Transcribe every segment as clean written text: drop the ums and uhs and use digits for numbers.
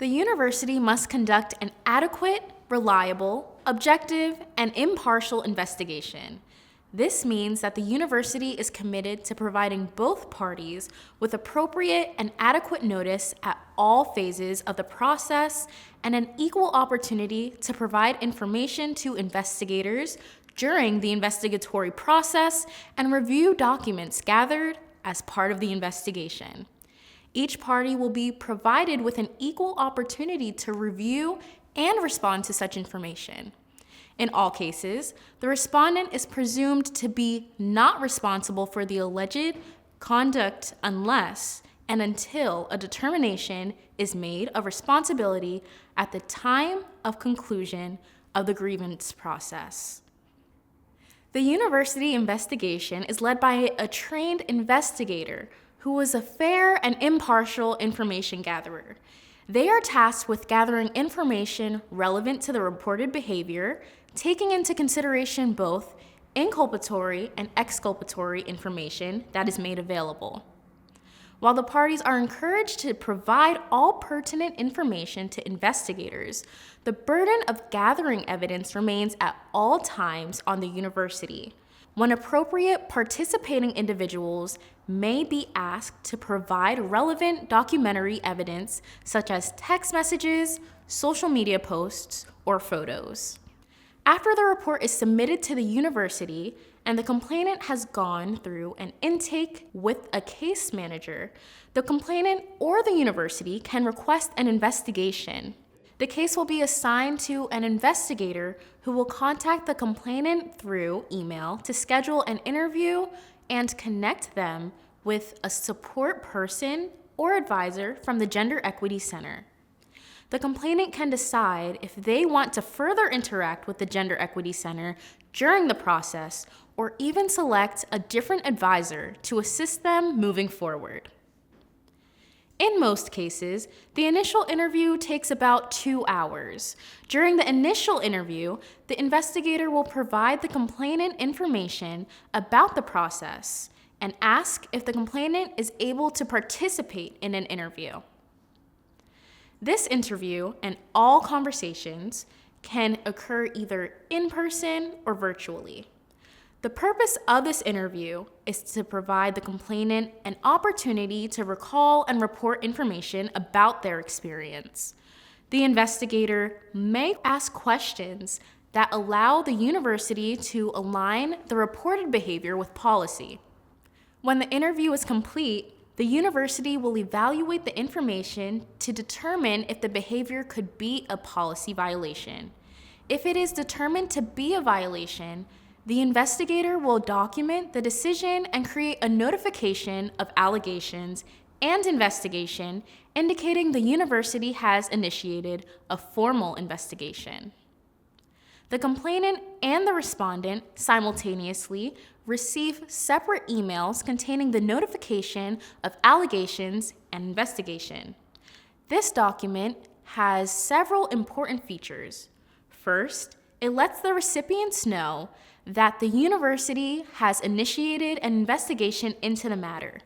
The university must conduct an adequate, reliable, objective, and impartial investigation. This means that the university is committed to providing both parties with appropriate and adequate notice at all phases of the process and an equal opportunity to provide information to investigators during the investigatory process and review documents gathered as part of the investigation. Each party will be provided with an equal opportunity to review and respond to such information. In all cases, the respondent is presumed to be not responsible for the alleged conduct unless and until a determination is made of responsibility at the time of conclusion of the grievance process. The university investigation is led by a trained investigator who is a fair and impartial information gatherer. They are tasked with gathering information relevant to the reported behavior, taking into consideration both inculpatory and exculpatory information that is made available. While the parties are encouraged to provide all pertinent information to investigators, the burden of gathering evidence remains at all times on the university. When appropriate, participating individuals may be asked to provide relevant documentary evidence such as text messages, social media posts, or photos. After the report is submitted to the university and the complainant has gone through an intake with a case manager, the complainant or the university can request an investigation. The case will be assigned to an investigator who will contact the complainant through email to schedule an interview and connect them with a support person or advisor from the Gender Equity Center. The complainant can decide if they want to further interact with the Gender Equity Center during the process or even select a different advisor to assist them moving forward. In most cases, the initial interview takes about 2 hours. During the initial interview, the investigator will provide the complainant information about the process and ask if the complainant is able to participate in an interview. This interview and all conversations can occur either in person or virtually. The purpose of this interview is to provide the complainant an opportunity to recall and report information about their experience. The investigator may ask questions that allow the university to align the reported behavior with policy. When the interview is complete, the university will evaluate the information to determine if the behavior could be a policy violation. If it is determined to be a violation, the investigator will document the decision and create a notification of allegations and investigation indicating the university has initiated a formal investigation. The complainant and the respondent simultaneously receive separate emails containing the notification of allegations and investigation. This document has several important features. First, it lets the recipients know that the university has initiated an investigation into the matter.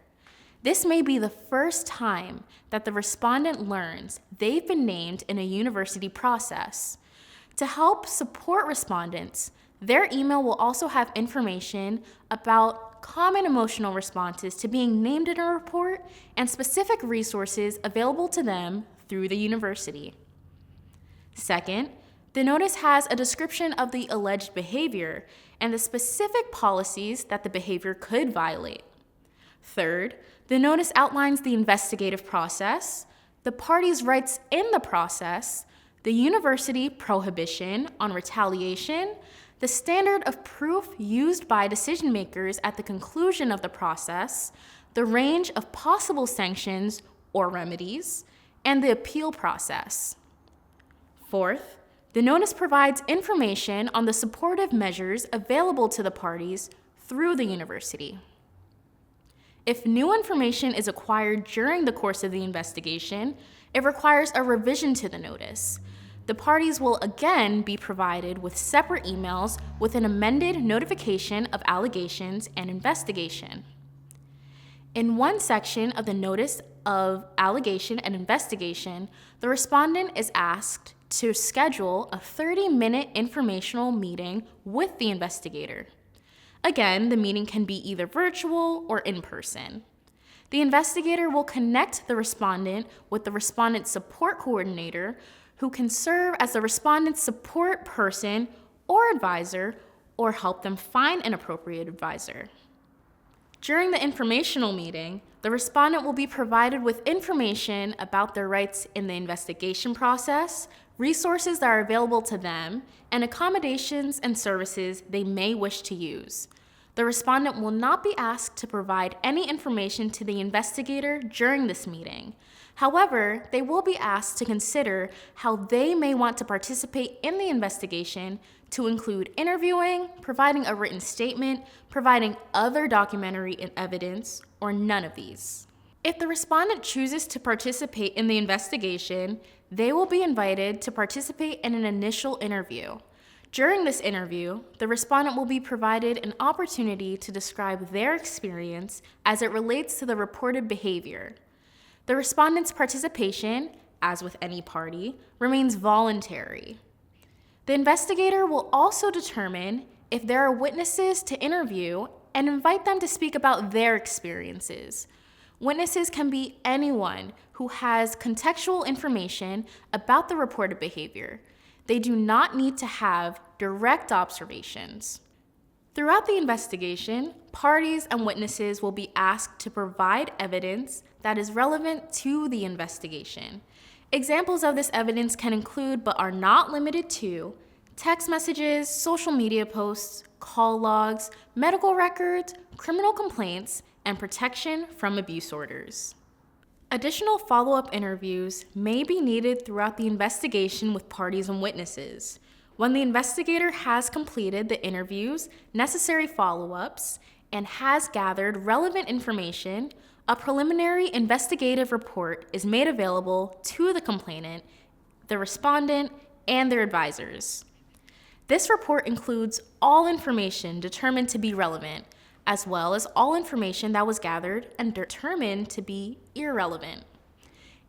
This may be the first time that the respondent learns they've been named in a university process. To help support respondents, their email will also have information about common emotional responses to being named in a report and specific resources available to them through the university. Second, the notice has a description of the alleged behavior and the specific policies that the behavior could violate. Third, the notice outlines the investigative process, the parties' rights in the process, the university prohibition on retaliation, the standard of proof used by decision makers at the conclusion of the process, the range of possible sanctions or remedies, and the appeal process. Fourth, the notice provides information on the supportive measures available to the parties through the university. If new information is acquired during the course of the investigation, it requires a revision to the notice. The parties will again be provided with separate emails with an amended notification of allegations and investigation. In one section of the notice of allegation and investigation, the respondent is asked to schedule a 30-minute informational meeting with the investigator. Again, the meeting can be either virtual or in person. The investigator will connect the respondent with the respondent support coordinator, who can serve as the respondent's support person or advisor, or help them find an appropriate advisor. During the informational meeting, the respondent will be provided with information about their rights in the investigation process, resources that are available to them, and accommodations and services they may wish to use. The respondent will not be asked to provide any information to the investigator during this meeting. However, they will be asked to consider how they may want to participate in the investigation, to include interviewing, providing a written statement, providing other documentary evidence, or none of these. If the respondent chooses to participate in the investigation, they will be invited to participate in an initial interview. During this interview, the respondent will be provided an opportunity to describe their experience as it relates to the reported behavior. The respondent's participation, as with any party, remains voluntary. The investigator will also determine if there are witnesses to interview and invite them to speak about their experiences. Witnesses can be anyone who has contextual information about the reported behavior. They do not need to have direct observations. Throughout the investigation, parties and witnesses will be asked to provide evidence that is relevant to the investigation. Examples of this evidence can include, but are not limited to, text messages, social media posts, call logs, medical records, criminal complaints, and protection from abuse orders. Additional follow-up interviews may be needed throughout the investigation with parties and witnesses. When the investigator has completed the interviews, necessary follow-ups, and has gathered relevant information, a preliminary investigative report is made available to the complainant, the respondent, and their advisors. This report includes all information determined to be relevant, as well as all information that was gathered and determined to be irrelevant.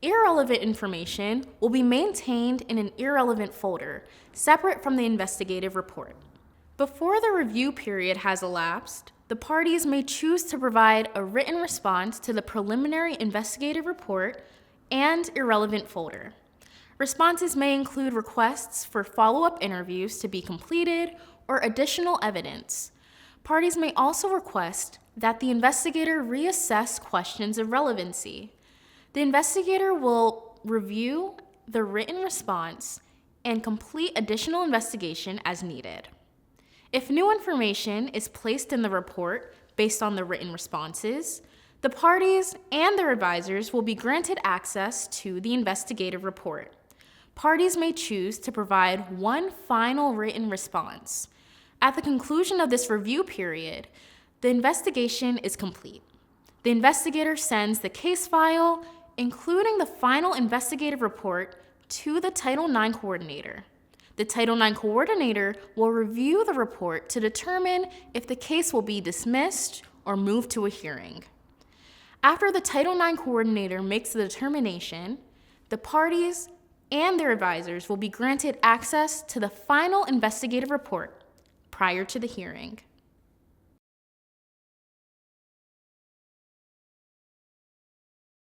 Irrelevant information will be maintained in an irrelevant folder, separate from the investigative report. Before the review period has elapsed, the parties may choose to provide a written response to the preliminary investigative report and irrelevant folder. Responses may include requests for follow-up interviews to be completed or additional evidence. Parties may also request that the investigator reassess questions of relevancy. The investigator will review the written response and complete additional investigation as needed. If new information is placed in the report based on the written responses, the parties and their advisors will be granted access to the investigative report. Parties may choose to provide one final written response. At the conclusion of this review period, the investigation is complete. The investigator sends the case file, including the final investigative report, to the Title IX coordinator. The Title IX coordinator will review the report to determine if the case will be dismissed or moved to a hearing. After the Title IX coordinator makes the determination, the parties and their advisors will be granted access to the final investigative report prior to the hearing.